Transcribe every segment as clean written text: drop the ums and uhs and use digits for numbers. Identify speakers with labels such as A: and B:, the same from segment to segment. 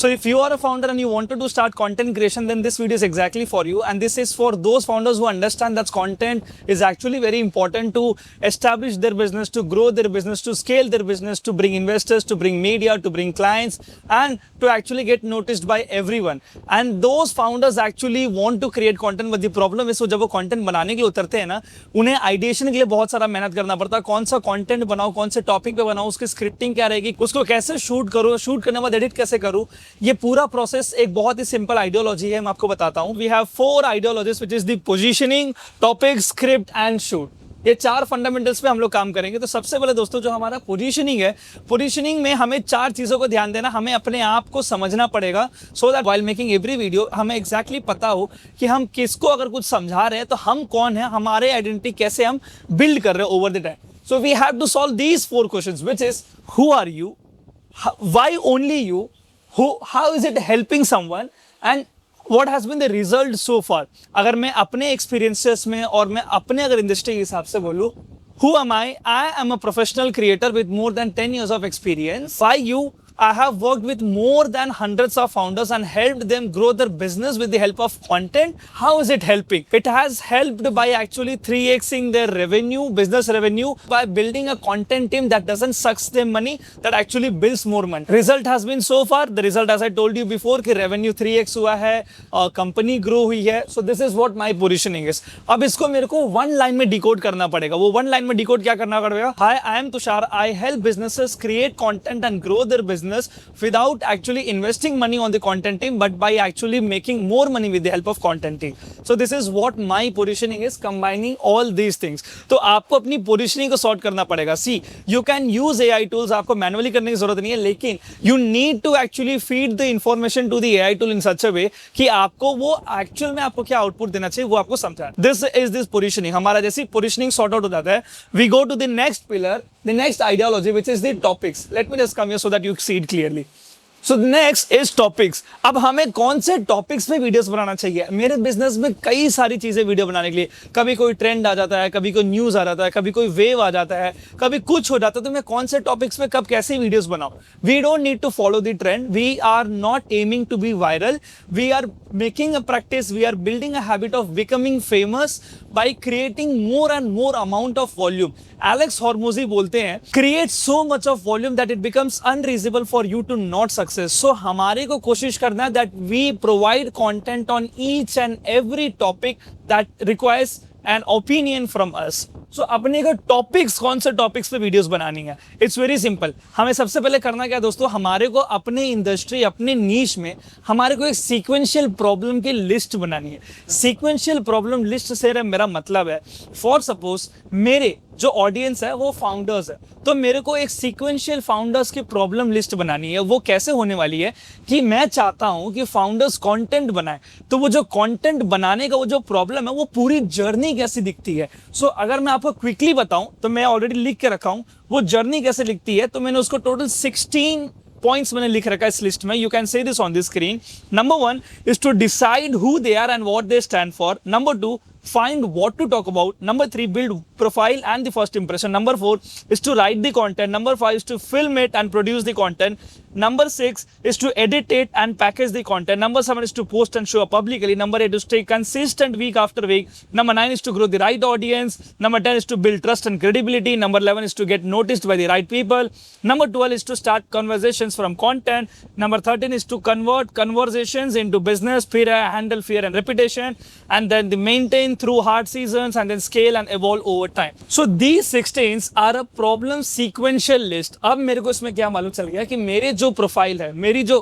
A: So if you are a founder and you wanted to start content creation, then this video is exactly for you. And this is for those founders who understand that content is actually very important to establish their business, to grow their business, to scale their business, to bring investors, to bring media, to bring clients, and to actually get noticed by everyone. And those founders actually want to create content, but the problem is, जब वो content बनाने के लिए उतरते हैं ना, उन्हें ideation के लिए बहुत सारा मेहनत करना पड़ता है. कौन सा content बनाओ, कौन से topic पे बनाओ, उसकी scripting क्या रहेगी, उसको कैसे shoot करो, shoot करने के बाद edit कैसे करूँ, ये पूरा प्रोसेस एक बहुत ही सिंपल आइडियोलॉजी है. मैं आपको बताता हूं. We have 4 ideologies which is the positioning, topic, script and shoot. ये 4 फंडामेंटल्स पे हम लोग काम करेंगे. तो सबसे पहले दोस्तों जो हमारा पोजीशनिंग है, पोजीशनिंग में हमें 4 चीजों को ध्यान देना. हमें अपने आप को समझना पड़ेगा so that while making every video हमें एग्जैक्टली पता हो कि हम किसको अगर कुछ समझा रहे हैं तो हम कौन है, हमारे आइडेंटिटी कैसे हम बिल्ड कर रहे हैं over the time. So we have to solve these 4 questions which is who are you, why only you, how is it helping someone, and what has been the result so far. अगर मैं अपने experiences में और मैं अपने अगर industry के हिसाब से बोलूँ, who am I am a professional creator with more than 10 years of experience. Why you? I have worked with more than hundreds of founders and helped them grow their business with the help of content. How is it helping? It has helped by actually 3xing their revenue, business revenue, by building a content team that doesn't sucks them money, that actually builds more money. Result has been so far, the result as I told you before कि revenue 3x हुआ है, company grow हुई है. So this is what my positioning is. अब इसको मेरे को 1 line में decode करना पड़ेगा. वो 1 line में decode क्या करना पड़ेगा? Hi, I am Tushar. I help businesses create content and grow their business without actually investing money on the content team, but by actually making more money with the help of content team. So this is what my positioning is, combining all these things. तो आपको अपनी positioning को sort करना पड़ेगा. See, you can use AI tools, आपको manually करने की जरूरत नहीं है, लेकिन you need to actually feed the information to the AI tool in such a way कि आपको वो actual में आपको क्या output देना चाहिए वो आपको समझा. This is this positioning. हमारा जैसी positioning sort out हो जाता है, we go to the next pillar, the next ideology, which is the topics. Let me just come here so that you see it clearly. So the next is topics. अब हमें कौन से topics पे videos बनाना चाहिए. मेरे business में कई सारी चीजें वीडियो बनाने के लिए, कभी कोई ट्रेंड आ जाता है, कभी कोई न्यूज आ जाता है, कभी कोई वेव आ जाता है, कभी कुछ हो जाता है, तो मैं कौन से टॉपिक्स पे कब कैसे वीडियोस बनाऊं. We don't need to follow the trend. We are not aiming to be viral. We are making a practice. We are building a habit of becoming famous by creating more and more amount of volume. Alex Hormozy बोलते हैं, create so much of volume that it becomes unreasonable for you to not success. So हमारे को कोशिश करना है that we provide content on each and every topic that requires an opinion from us. So अपने को topics, कौन से topics पे वीडियोस बनानी है. It's very simple. हमें सबसे पहले करना क्या दोस्तों, हमारे को अपने इंडस्ट्री, अपने नीश में हमारे को एक सीक्वेंशियल प्रॉब्लम की लिस्ट बनानी है. सीक्वेंशियल प्रॉब्लम लिस्ट से मेरा मतलब है, फॉर सपोज मेरे जो ऑडियंस है वो फाउंडर्स है, तो मेरे को एक सीक्वेंशियल फाउंडर्स की प्रॉब्लम लिस्ट बनानी है. वो कैसे होने वाली है कि मैं चाहता हूं कि फाउंडर्स कंटेंट बनाएं, तो वो जो कंटेंट बनाने का वो जो प्रॉब्लम है वो पूरी जर्नी कैसी दिखती है. सो अगर मैं आपको क्विकली बताऊं तो मैं ऑलरेडी लिख के रखा हूं वो जर्नी कैसे लिखती है. तो मैंने उसको टोटल 16 पॉइंट्स मैंने लिख रखा है इस लिस्ट में. You can see this on the screen. Number 1 is to decide who they are and what they stand for. Number 2, find what to talk about. Number 3, build profile and the first impression. Number 4 is to write the content. Number 5 is to film it and produce the content. Number 6 is to edit it and package the content. Number 7 is to post and show up publicly. Number 8 is to stay consistent week after week. Number 9 is to grow the right audience. Number 10 is to build trust and credibility. Number 11 is to get noticed by the right people. Number 12 is to start conversations from content. Number 13 is to convert conversations into business. Fear, handle fear and reputation, and then the maintain through hard seasons and then scale and evolve over time. So these 16 are a problem sequential list. अब मेरे को इसमें क्या मालूम चल गया कि मेरे जो प्रोफाइल है, मेरी जो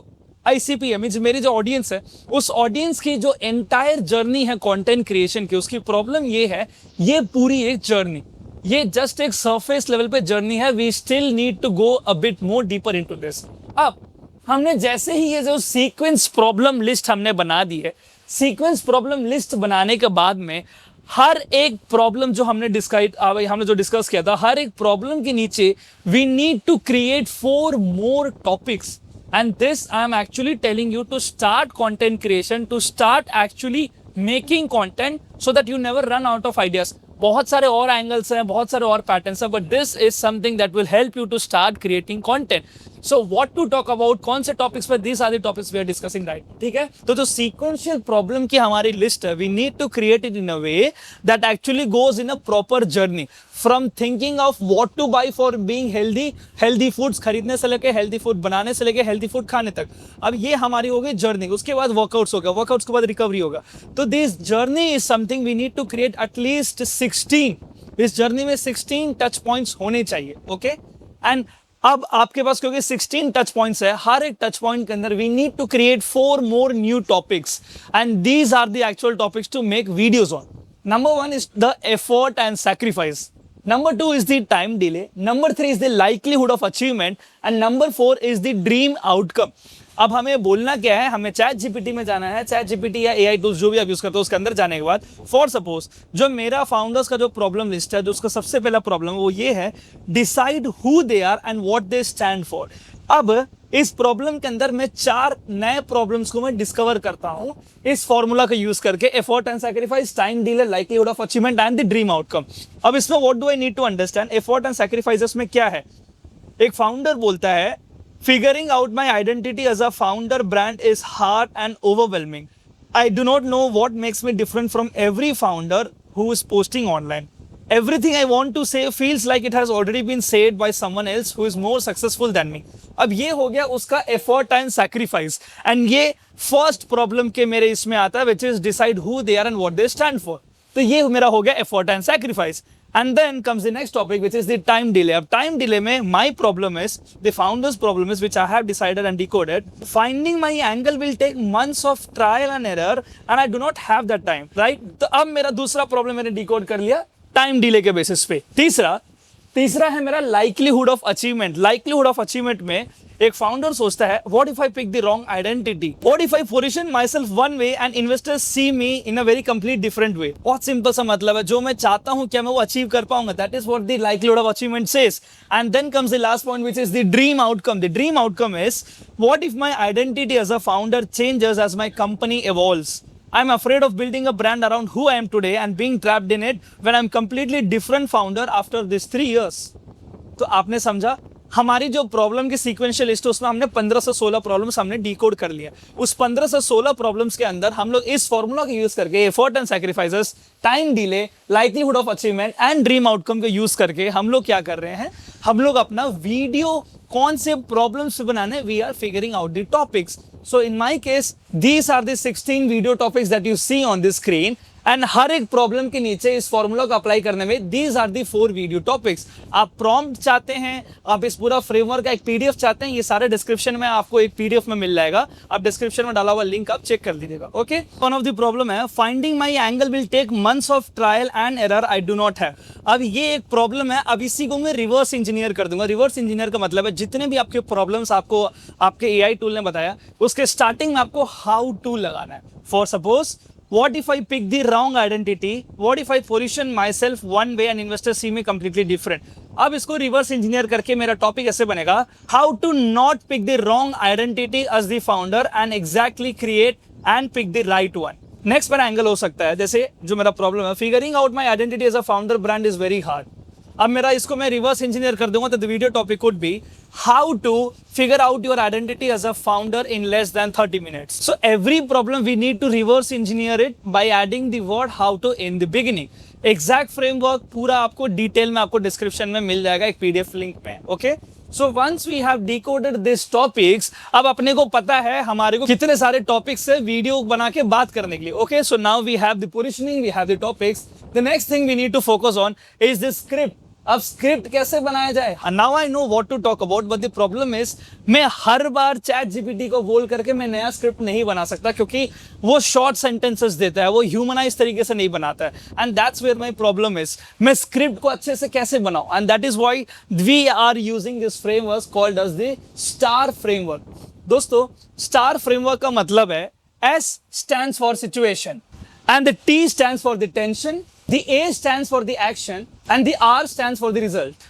A: ICP है, मेरी जो ऑडियंस है, उस ऑडियंस की जो एंटायर जर्नी है कंटेंट क्रिएशन की, उसकी प्रॉब्लम ये है, ये पूरी एक जर्नी, ये जस्ट एक सरफेस लेवल पे जर्नी है. We still need to go a bit more deeper into this. अब हमने जैसे ही ये जो सीक्वेंस प्रॉब्लम लिस्ट हमने बना दी है, सीक्वेंस प्रॉब्लम लिस्ट बनाने के बाद में हर एक प्रॉब्लम जो हमने डिस्कस किया था, हर एक प्रॉब्लम के नीचे we need to create 4 more topics. And this I am actually telling you to start content creation, to start actually making content so that you never run out of ideas. बहुत सारे और angles हैं, बहुत सारे और patterns हैं, but this is something that will help you to start creating content. So what to talk about, कौन से टॉपिक्स पर, these are the topics we are discussing right, ठीक है। तो जो सीक्वेंशियल प्रॉब्लम की हमारी लिस्ट है, we need to create it in a way that actually goes in a proper journey from thinking of what to buy for being healthy, healthy foods खरीदने से लेके हेल्दी फूड बनाने से लेके healthy food खाने तक। अब ये हमारी हो गई जर्नी, उसके बाद वर्कआउट्स होगा, वर्कआउट्स के बाद रिकवरी होगा। तो this journey is something we need to create at least 16, इस जर्नी में 16 टच पॉइंट्स होने चाहिए, ओके। एंड अब आपके पास क्योंकि 16 टच पॉइंट्स है, हर एक टच पॉइंट के अंदर we need to create 4 more new topics and these are the actual topics to make videos on. Number 1 is the effort and sacrifice. Number 2 is the time delay. Number 3 is the likelihood of achievement. And number 4 is the dream outcome. अब हमें बोलना क्या है, हमें chat GPT में जाना है, chat GPT या एआई टूल्स जो भी आप यूज करते हो उसके अंदर जाने के बाद फॉर सपोज जो मेरा फाउंडर्स का जो प्रॉब्लम लिस्ट है, जो उसका सबसे पहला प्रॉब्लम वो ये है, decide who they are and what they stand for. अब इस प्रॉब्लम के अंदर मैं 4 नए प्रॉब्लम्स को मैं डिस्कवर करता हूं इस फॉर्मूला का यूज करके, effort and sacrifice, time delay, likelihood of achievement and the dream outcome. अब इसमें what do I need to understand, effort and sacrifices में क्या है। एक फाउंडर बोलता है, figuring out my identity as a founder brand is hard and overwhelming. I do not know what makes me different from every founder who is posting online. Everything I want to say feels like it has already been said by someone else who is more successful than me. अब ये हो गया उसका effort and sacrifice, and ये first problem के मेरे इसमें आता है, which is decide who they are and what they stand for. तो ये मेरा हो गया effort and sacrifice. And then comes the next topic, which is the time delay. अब time delay में my problem is, the founder's problem is, which I have decided and decoded. Finding my angle will take months of trial and error, and I do not have that time, right? तो अब मेरा दूसरा problem मैंने decode कर लिया time delay के basis पे। तीसरा है मेरा likelihood of achievement. Likelihood of achievement में एक फाउंडर सोचता है, what if I pick the wrong identity? What if I position myself one way and investors see me in a very complete different way? बहुत simple सा मतलब है, जो मैं चाहता हूं क्या मैं वो अचीव कर पाऊंगा? That is what the likelihood of achievement says. And then comes the last point, which is the dream outcome. The dream outcome is, what if my identity as a founder changes as my company evolves? I'm afraid of building a brand around who I am today and being trapped in it when I'm completely different founder after these 3 years. तो आपने समझा, हमारी जो problem की sequential list है उसमें हमने 15 से 16 प्रॉब्लम्स हमने डिकोड कर लिया। उस 15 से 16 प्रॉब्लम्स के अंदर हम लोग इस फॉर्मूला का यूज करके, effort and sacrifices, time delay, likelihood of achievement and dream outcome को यूज करके हम लोग क्या कर रहे हैं, हम लोग अपना वीडियो कौन से प्रॉब्लम्स बनाने, we are figuring out the topics. So in my case these are the 16 video topics that you see on the screen, and हर एक प्रॉब्लम के नीचे इस फॉर्मूला को अप्लाई करने में these are the 4 video topics. आप प्रॉम्प्ट चाहते हैं, आप इस पूरा फ्रेमवर्क का एक पीडीएफ चाहते हैं, ये सारे डिस्क्रिप्शन में आपको एक पीडीएफ में मिल जाएगा, आप डिस्क्रिप्शन में डाला हुआ लिंक आप चेक कर लीजिएगा, okay. One of the problem है, finding my angle will take months of trial and error I do not have. अब ये एक प्रॉब्लम है, अब इसी को मैं रिवर्स इंजीनियर कर दूंगा। रिवर्स इंजीनियर का मतलब है जितने भी आपके प्रॉब्लम्स आपको आपके एआई टूल ने बताया, उसके स्टार्टिंग में आपको हाउ टू लगाना है। For suppose, what if I pick the wrong identity? What if I position myself one way and investors see me completely different? अब इसको रिवर्स इंजीनियर करके मेरा टॉपिक ऐसे बनेगा, how to not pick the wrong identity as the founder and exactly create and pick the right one. Next मेरा angle हो सकता है, जैसे जो मेरा प्रॉब्लम है, figuring out my identity as a founder brand is very hard. अब मेरा इसको मैं रिवर्स इंजीनियर कर दूंगा तो the video topic could be how to figure out your identity as a founder in less than 30 minutes. So every problem we need to reverse engineer it by adding the word how to in the beginning. Exact framework पूरा आपको detail में आपको description में मिल जाएगा एक PDF link में, okay. So once we have decoded these topics, अब अपने को पता है हमारे को कितने सारे टॉपिक्स से वीडियो बना के बात करने के लिए, okay? So now we have the positioning, we have the topics. The next thing we need to focus on is the script. अब स्क्रिप्ट कैसे बनाया जाए? Now I know what to talk about, but the problem is मैं हर बार chat GPT को बोल करके मैं नया स्क्रिप्ट नहीं बना सकता, क्योंकि वो शॉर्ट सेंटेंसेस देता है, वो ह्यूमनाइज तरीके से नहीं बनाता है, and that's where my problem is. मैं स्क्रिप्ट को अच्छे से कैसे बनाऊं, and that is why we are using this framework called as the star framework. दोस्तों, स्टार फ्रेमवर्क का मतलब है S stands for situation, and the T stands for the tension, the A stands for the action, and the R stands for the result.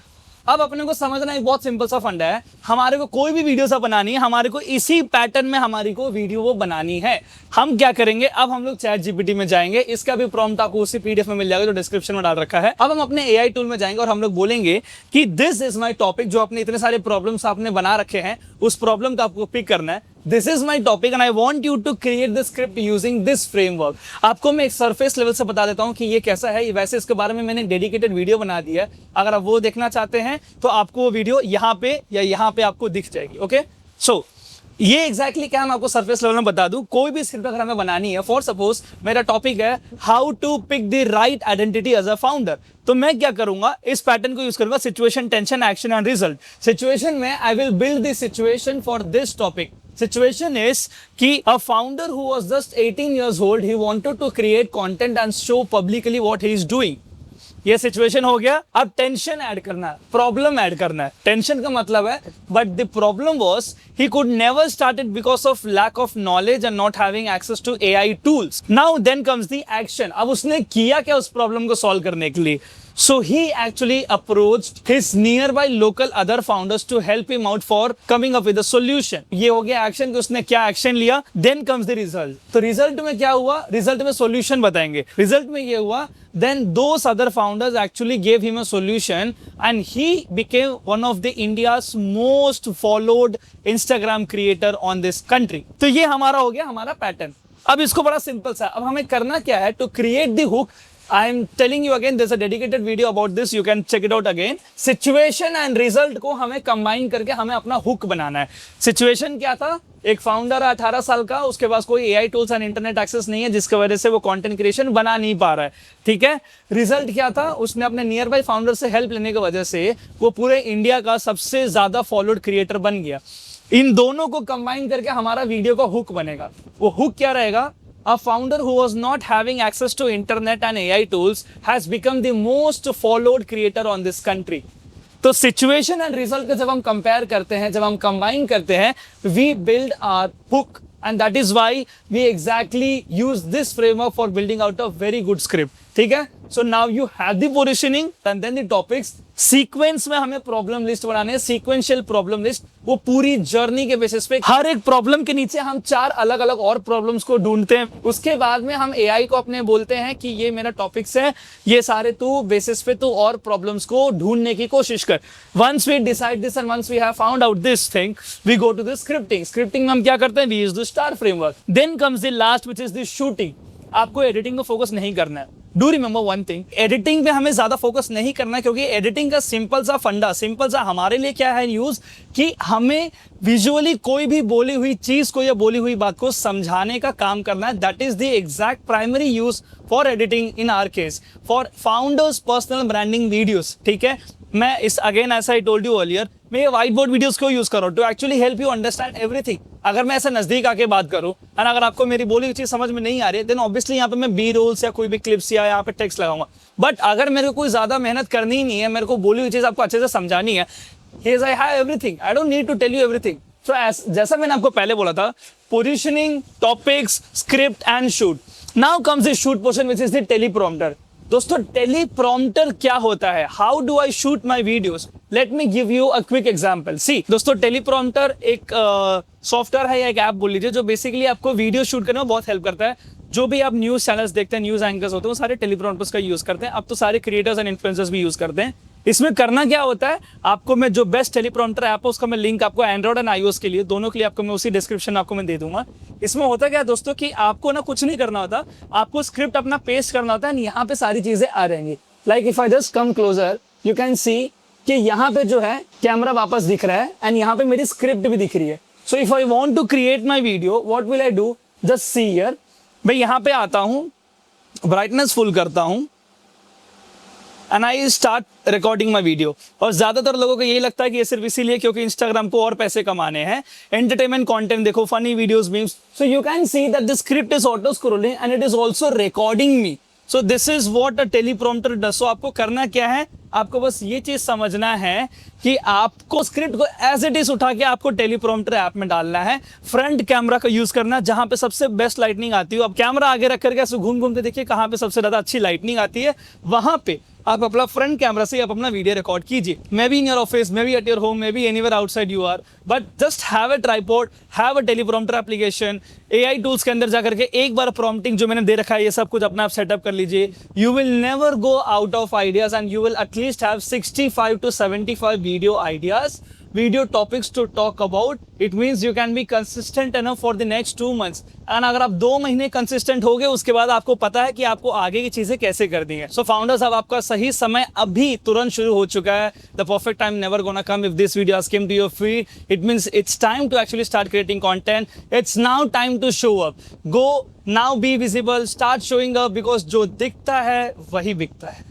A: अब अपने को समझना एक बहुत सिंपल सा फंडा है, हमारे को कोई भी वीडियो सा बनानी है, हमारे को इसी पैटर्न में हमारी को वीडियो वो बनानी है। हम क्या करेंगे, अब हम लोग चैट जीपीटी में जाएंगे, इसका भी प्रॉम्प्ट आपको उसी पीडीएफ में मिल जाएगा जो डिस्क्रिप्शन में डाल रखा है। अब हम अपने एआई टूल में जाएंगे और हम लोग बोलेंगे कि दिस इज माय टॉपिक, जो अपने इतने सारे प्रॉब्लम्स आपने बना रखे हैं उस प्रॉब्लम का आपको पिक करना है। This is my topic and I want you to create the script using this framework. आपको मैं एक सरफेस लेवल से बता देता हूं कि ये कैसा है, वैसे इसके बारे में मैंने डेडिकेटेड वीडियो बना दिया है, अगर आप वो देखना चाहते हैं तो आपको वो वीडियो यहाँ पे या यहाँ पे आपको दिख जाएगी। ओके, सो ये एग्जैक्टली क्या मैं आपको सरफेस लेवल में बता दूं। कोई भी स्क्रिप्ट अगर हमें बनानी है, फॉर सपोज मेरा टॉपिक है how to pick the right identity as a founder, तो मैं क्या करूंगा, इस पैटर्न को यूज करूंगा, situation, tension, action and result. Situation में I will build the situation for this topic. Situation is कि a founder who was just 18 years old, he wanted to create content and show publicly what he is doing. ये situation हो गया। अब tension add करना है, problem add करना है। Tension का मतलब है but the problem was he could never start it because of lack of knowledge and not having access to AI tools. Now then comes the action. अब उसने किया क्या उस प्रॉब्लम को सॉल्व करने के लिए? So he actually approached his nearby local other founders to help him out for coming up with a solution. ये हो गया एक्शन कि उसने क्या एक्शन लिया। Then comes the result. तो रिजल्ट में क्या हुआ? रिजल्ट में सॉल्यूशन बताएंगे। रिजल्ट में ये हुआ, then those other founders actually gave him a solution and he became one of the India's most followed Instagram creator on this country. तो ये हमारा हो गया हमारा पैटर्न। अब इसको बड़ा सिंपल सा, अब हमें करना क्या है, to create the hook. I am telling you again, there's a dedicated video about this, you can check it out again. Situation and result को हमें कंबाइन करके हमें अपना हुक बनाना है। सिचुएशन क्या था, एक फाउंडर है 18 साल का, उसके पास कोई AI tools and internet access नहीं है, जिसकी वजह से वो कंटेंट क्रिएशन बना नहीं पा रहा है। ठीक है, रिजल्ट क्या था, उसने अपने नियर बाई फाउंडर से हेल्प लेने की वजह से वो पूरे इंडिया का सबसे ज्यादा फॉलोड क्रिएटर बन गया। इन दोनों को कंबाइन करके हमारा वीडियो का हुक बनेगा। वो हुक क्या रहेगा, A founder who was not having access to internet and AI tools has become the most followed creator on this country. तो सिचुएशन एंड रिजल्ट को जब हम कंपेयर करते हैं, जब हम कंबाइन करते हैं, we build our hook and that is why we exactly use this framework for building out a very good script. ठीक है, so now you have the positioning and then the topics. Sequence में हमें problem list बनाने हैं, sequential problem list, वो पूरी journey के basis पे हर एक प्रॉब्लम के नीचे हम 4 अलग अलग और प्रॉब्लम्स को ढूंढते हैं। उसके बाद में हम एआई को अपने बोलते हैं कि ये मेरा टॉपिक्स है, ये सारे तू बेसिस पे तू और प्रॉब्लम्स को ढूंढने की कोशिश कर। Once we decide this and once we have found out this thing, we go to the scripting. Scripting में हम क्या करते हैं, we use the star framework. Then comes the last which is the shooting. आपको editing को focus नहीं करना है। Do remember one thing, editing पे हमें ज्यादा फोकस नहीं करना है, क्योंकि एडिटिंग का सिंपल सा फंडा, सिंपल सा हमारे लिए क्या है यूज, कि हमें विजुअली कोई भी बोली हुई चीज को या बोली हुई बात को समझाने का काम करना है। That is the exact primary use for editing in our case, for founders personal branding videos. ठीक है, मैं इस अगेन ऐसा आई टोल्ड यू अर्लियर, मैं ये व्हाइट बोर्ड वीडियोस क्यों यूज कर रहा हूं, to actually help you understand everything. अगर मैं ऐसे नजदीक आके बात करूं और अगर आपको मेरी बोली हुई चीज समझ में नहीं आ रही है, देन ऑब्वियसली यहाँ पे मैं बी रोल्स या कोई भी क्लिप्स या यहाँ पे टेक्स्ट लगाऊंगा। बट अगर मेरे को कोई ज्यादा मेहनत करनी ही नहीं है, मेरे को बोली हुई चीज आपको अच्छे से समझानी है, here I have everything, I don't need to tell you everything. So जैसा मैंने आपको पहले बोला था, positioning, topics, script and shoot. Now comes the shoot portion which is the teleprompter. दोस्तों टेलीप्रॉम्प्टर क्या होता है, how do I shoot my videos, let me give you a quick example. See दोस्तों, टेलीप्रॉम्प्टर एक सॉफ्टवेयर है या एक app बोल लीजिए, जो बेसिकली आपको वीडियो शूट करने में बहुत हेल्प करता है। जो भी आप न्यूज चैनल्स देखते हैं, न्यूज एंकर्स होते हैं, वो सारे टेलीप्रॉम्प्टर्स का यूज करते हैं। अब तो सारे क्रिएटर्स एंड इन्फ्लुएंसर्स भी यूज करते हैं। इसमें करना क्या होता है, आपको मैं जो बेस्ट टेलीप्रॉम्प्टर ऐप है उसका मैं लिंक आपको एंड्रॉइड एंड आईओएस के लिए दोनों के लिए आपको मैं उसी डिस्क्रिप्शन आपको मैं दे दूंगा। इसमें होता क्या है दोस्तों, कि आपको ना कुछ नहीं करना होता, आपको स्क्रिप्ट अपना पेस्ट करना होता है, यहाँ पे सारी चीजें आ जाएंगी। Like if I just come closer, you can सी कि यहाँ पे जो है कैमरा वापस दिख रहा है एंड यहाँ पे मेरी स्क्रिप्ट भी दिख रही है। So if I want to create my video, what will I do, just see here, मैं यहाँ पे आता हूँ, ब्राइटनेस फुल करता हूँ and I start recording my video. और ज्यादातर लोगों को यही लगता है कि ये सिर्फ इसीलिए क्योंकि इंस्टाग्राम को और पैसे कमाने हैं, एंटरटेनमेंट कंटेंट देखो, funny videos, memes. So you can see that the script is auto scrolling and it is also recording me. So this is what a teleprompter does. So आपको करना क्या है, आपको बस ये चीज समझना है कि आपको स्क्रिप्ट को एज इट इज उठा के आपको टेलीप्रॉम्प्टर ऐप में डालना है। फ्रंट कैमरा का यूज करना, जहां पे सबसे बेस्ट लाइटनिंग आती है। अब कैमरा आगे रख करके ऐसे घूम घूम के देखिए कहां पे सबसे ज्यादा अच्छी लाइटनिंग आती है, वहां पे आप अपना फ्रंट कैमरा से आप अपना वीडियो रिकॉर्ड कीजिए, maybe in your office, maybe at your home, maybe anywhere outside you are, but just have a tripod, have a teleprompter application, AI tools के अंदर जाकर के एक बार prompting जो मैंने दे रखा है ये सब कुछ अपना आप सेटअप कर लीजिए. You will never go out of ideas and you will at least have 65 to 75 video ideas, video topics to talk about. It means you can be consistent enough for the next 2 months. And अगर आप 2 महीने consistent हो गए उसके बाद आपको पता है कि आपको आगे की चीजें कैसे करनी है. So founders, अब आपका सही समय अभी तुरंत शुरू हो चुका है. The perfect time never gonna come. If this video has came to your feed, it means it's time to actually start creating content. It's now time to show up. Go now, be visible, start showing up, because जो दिखता है वही बिकता है.